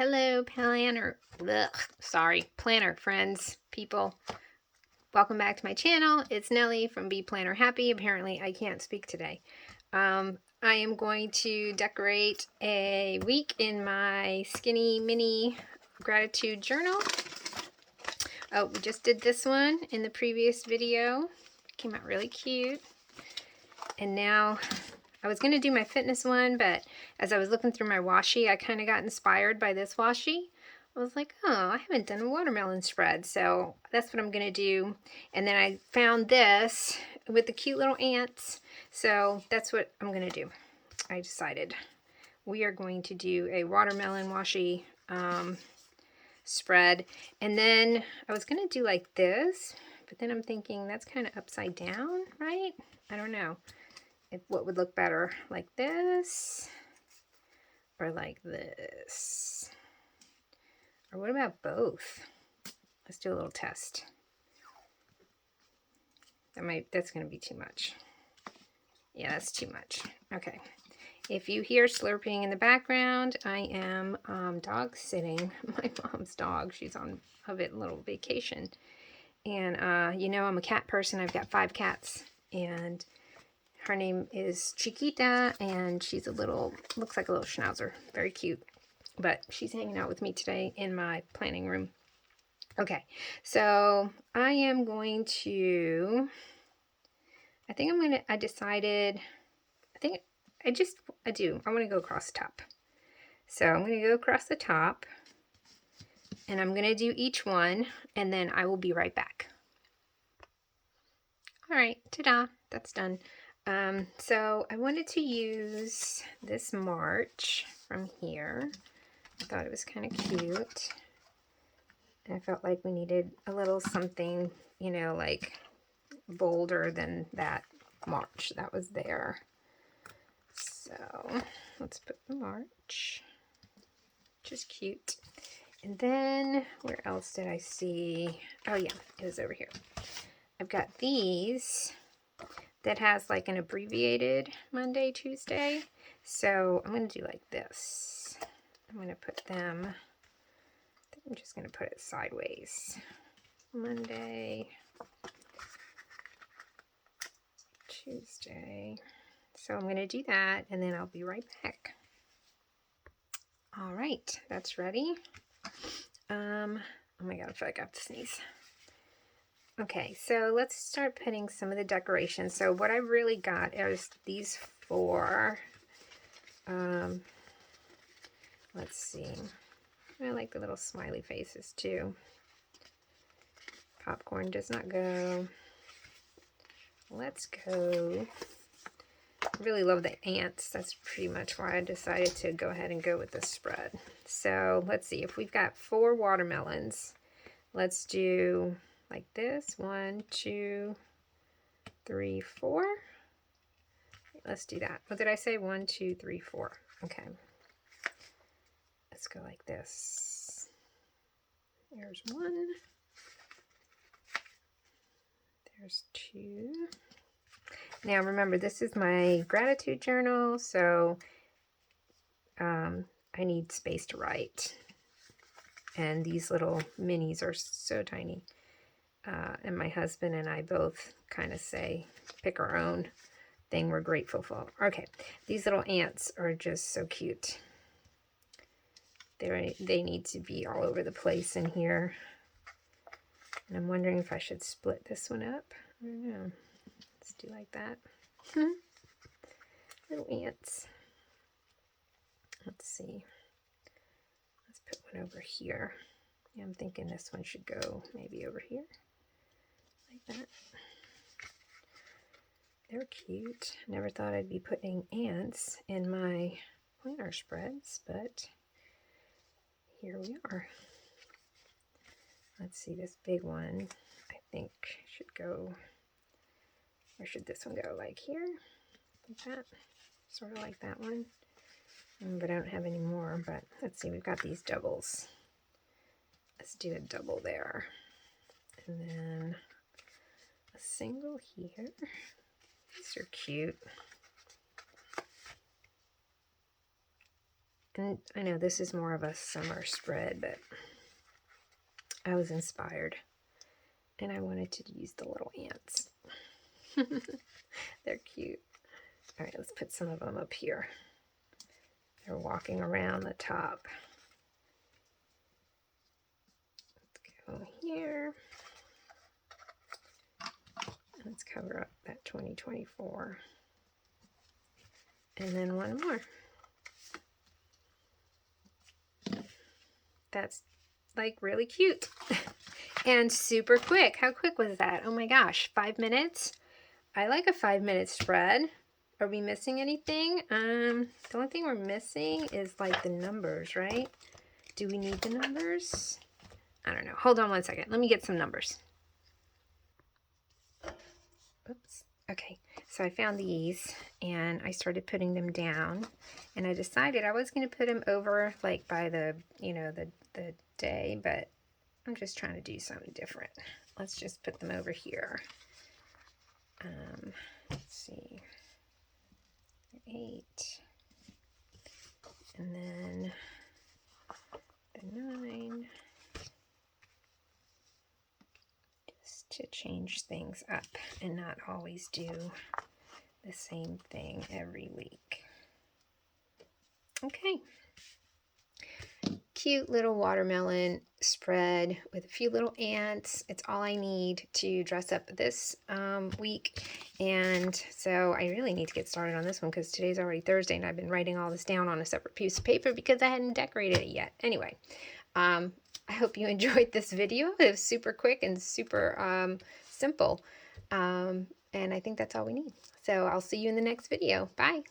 Hello, planner friends, people. Welcome back to my channel. It's Nellie from Be Planner Happy. Apparently, I can't speak today. I am going to decorate a week in my skinny mini gratitude journal. Oh, we just did this one in the previous video. Came out really cute. And now I was going to do my fitness one, but as I was looking through my washi, I kind of got inspired by this washi. I was like, oh, I haven't done a watermelon spread, so that's what I'm going to do. And then I found this with the cute little ants, so that's what I'm going to do. I decided we are going to do a watermelon washi spread. And then I was going to do like this, but then I'm thinking that's kind of upside down, right? I don't know. What would look better, like this or like this? Or what about both? Let's do a little test. That's going to be too much. Yeah, that's too much. Okay. If you hear slurping in the background, I am dog sitting my mom's dog. She's on a little vacation. And you know, I'm a cat person. I've got 5 cats, and her name is Chiquita, and she's looks like a little schnauzer. Very cute. But she's hanging out with me today in my planning room. Okay, so I am going to, I want to go across the top. So I'm going to go across the top, and I'm going to do each one, and then I will be right back. All right, ta-da, that's done. So I wanted to use this March from here. I thought it was kind of cute. And I felt like we needed a little something, you know, like bolder than that March that was there. So let's put the March, which is cute. And then where else did I see? Oh yeah, it was over here. I've got these that has like an abbreviated Monday, Tuesday. So I'm going to do like this. I'm going to put them, I think I'm just going to put it sideways. Monday, Tuesday. So I'm going to do that, and then I'll be right back. All right, that's ready. Oh my God, I feel like I have to sneeze. Okay, so let's start putting some of the decorations. So what I really got is these 4. Let's see. I like the little smiley faces too. Popcorn does not go. Let's go. I really love the ants. That's pretty much why I decided to go ahead and go with this spread. So let's see. If we've got 4 watermelons, let's do like this. 1, 2, 3, 4. Let's do that. What did I say? 1, 2, 3, 4. Okay. Let's go like this. There's 1. There's 2. Now remember, this is my gratitude journal, so I need space to write. And these little minis are so tiny. And my husband and I both kind of say, pick our own thing we're grateful for. Okay, these little ants are just so cute. They need to be all over the place in here. And I'm wondering if I should split this one up. I don't know. Let's do like that. Little ants. Let's see. Let's put one over here. Yeah, I'm thinking this one should go maybe over here. Like that. They're cute. Never thought I'd be putting ants in my planner spreads, but here we are. Let's see, this big one, I think should go, where should this one go? Like here? Like that? Sort of like that one. But I don't have any more, but let's see, we've got these doubles. Let's do a double there. And then a single here. These are cute. And I know this is more of a summer spread, but I was inspired and I wanted to use the little ants. They're cute. All right, let's put some of them up here. They're walking around the top. Let's go here. Let's cover up that 2024. And then one more. That's like really cute and super quick. How quick was that? Oh my gosh, 5 minutes. I like a 5-minute spread. Are we missing anything? The only thing we're missing is like the numbers, right? Do we need the numbers? I don't know. Hold on one second. Let me get some numbers. Oops. Okay, so I found these and I started putting them down, and I decided I was going to put them over like by the, you know, the day, but I'm just trying to do something different. Let's just put them over here. Let's see, 8, and then the 9, just to change things up and not always do the same thing every week. Okay. Cute little watermelon spread with a few little ants. It's all I need to dress up this week. And so I really need to get started on this one because today's already Thursday and I've been writing all this down on a separate piece of paper because I hadn't decorated it yet. Anyway, I hope you enjoyed this video. It was super quick and super simple. And I think that's all we need. So I'll see you in the next video. Bye.